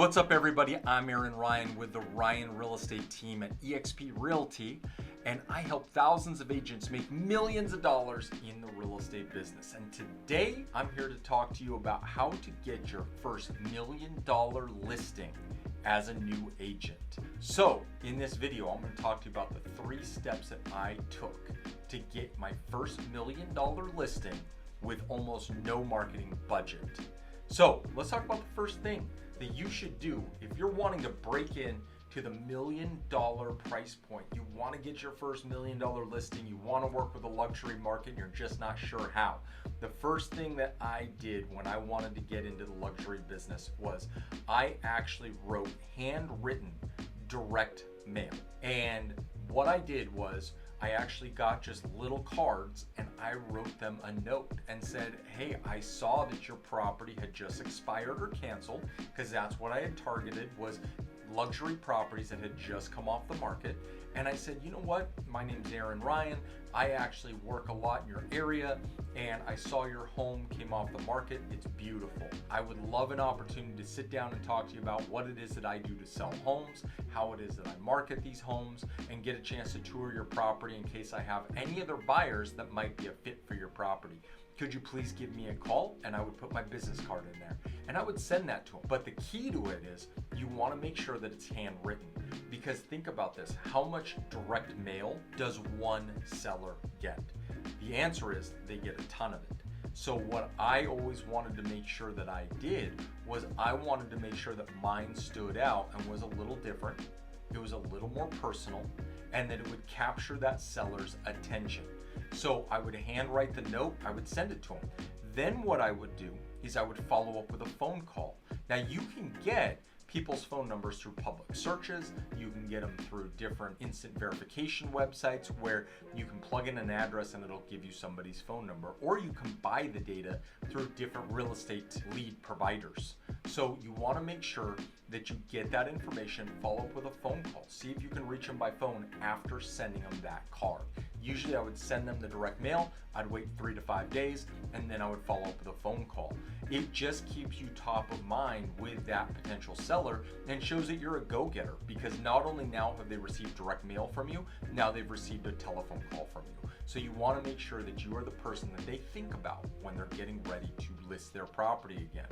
What's up, everybody? I'm Aaron Rian with the Rian Real Estate team at eXp Realty, and I help thousands of agents make millions of dollars in the real estate business. And today, I'm here to talk to you about how to get your first $1 million listing as a new agent. So, in this video, I'm going to talk to you about the 3 steps that I took to get my first $1 million listing with almost no marketing budget. So, let's talk about the first thing that you should do if you're wanting to break in to the $1 million price point. You want to get your first $1 million listing, you want to work with a luxury market, and you're just not sure how. The first thing that I did when I wanted to get into the luxury business was I actually wrote handwritten direct mail. And what I did was I actually got just little cards and I wrote them a note and said, hey, I saw that your property had just expired or canceled, because that's what I had targeted, was luxury properties that had just come off the market. And I said, you know what? My name's Aaron Rian. I actually work a lot in your area, and I saw your home came off the market. It's beautiful. I would love an opportunity to sit down and talk to you about what it is that I do to sell homes, how it is that I market these homes, and get a chance to tour your property in case I have any other buyers that might be a fit for your property. Could you please give me a call? And I would put my business card in there and I would send that to them. But the key to it is you want to make sure that it's handwritten, because think about this. How much direct mail does one seller get? The answer is they get a ton of it. So what I always wanted to make sure that I did was I wanted to make sure that mine stood out and was a little different. It was a little more personal, and that it would capture that seller's attention. So I would handwrite the note, I would send it to them. Then what I would do is I would follow up with a phone call. Now you can get people's phone numbers through public searches. You can get them through different instant verification websites where you can plug in an address and it'll give you somebody's phone number, or you can buy the data through different real estate lead providers. So you want to make sure that you get that information, follow up with a phone call, see if you can reach them by phone after sending them that card. Usually I would send them the direct mail, I'd wait 3 to 5 days, and then I would follow up with a phone call. It just keeps you top of mind with that potential seller and shows that you're a go-getter, because not only now have they received direct mail from you, now they've received a telephone call from you. So you want to make sure that you are the person that they think about when they're getting ready to list their property again.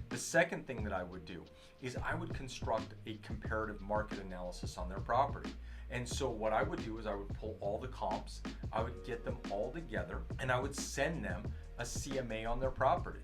The second thing that I would do is I would construct a comparative market analysis on their property. And so what I would do is I would pull all the comps, I would get them all together, and I would send them a CMA on their property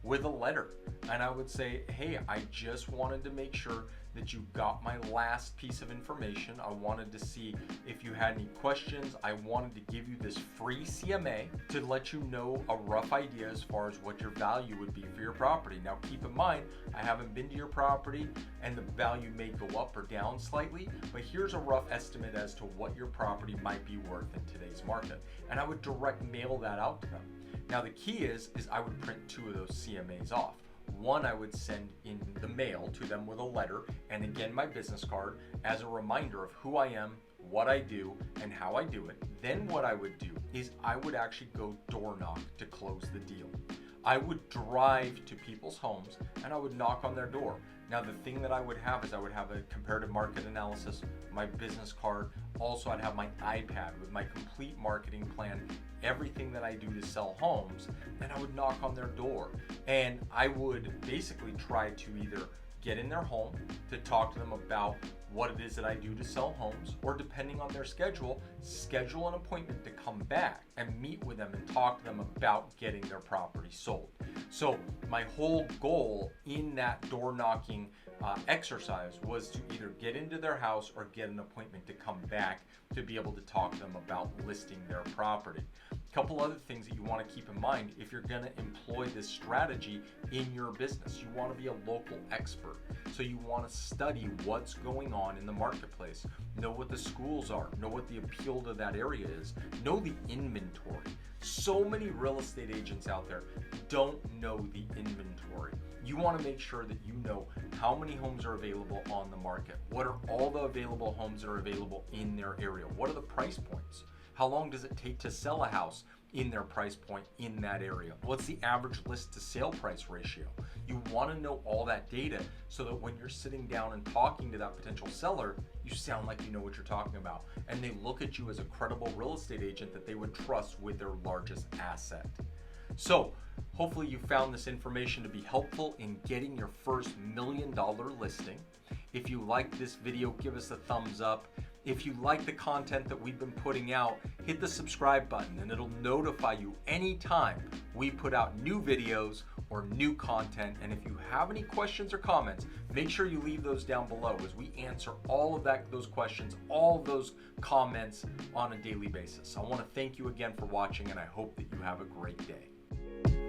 with a letter. And I would say, hey, I just wanted to make sure that you got my last piece of information. I wanted to see if you had any questions. I wanted to give you this free CMA to let you know a rough idea as far as what your value would be for your property. Now keep in mind, I haven't been to your property and the value may go up or down slightly, but here's a rough estimate as to what your property might be worth in today's market. And I would direct mail that out to them. Now the key is I would print 2 of those CMAs off. One I would send in the mail to them with a letter, and again my business card, as a reminder of who I am, what I do, and how I do it. Then what I would do is I would actually go door knock to close the deal. I would drive to people's homes and I would knock on their door. Now the thing that I would have is I would have a comparative market analysis, my business card. Also I'd have my iPad with my complete marketing plan, everything that I do to sell homes, and I would knock on their door. And I would basically try to either get in their home to talk to them about what it is that I do to sell homes, or depending on their schedule, schedule an appointment to come back and meet with them and talk to them about getting their property sold. So my whole goal in that door knocking exercise was to either get into their house or get an appointment to come back to be able to talk to them about listing their property. A couple other things that you want to keep in mind if you're going to employ this strategy in your business. You want to be a local expert. So you want to study what's going on in the marketplace, know what the schools are, know what the appeal to that area is, know the inventory. So many real estate agents out there don't know the inventory. You want to make sure that you know how many homes are available on the market. What are all the available homes that are available in their area? What are the price points? How long does it take to sell a house in their price point in that area. What's the average list to sale price ratio? You want to know all that data so that when you're sitting down and talking to that potential seller, you sound like you know what you're talking about, and they look at you as a credible real estate agent that they would trust with their largest asset. So hopefully you found this information to be helpful in getting your first $1 million listing. If you like this video, give us a thumbs up. If you like the content that we've been putting out, hit the subscribe button and it'll notify you anytime we put out new videos or new content. And if you have any questions or comments, make sure you leave those down below as we answer all of those questions, all of those comments on a daily basis. I want to thank you again for watching, and I hope that you have a great day.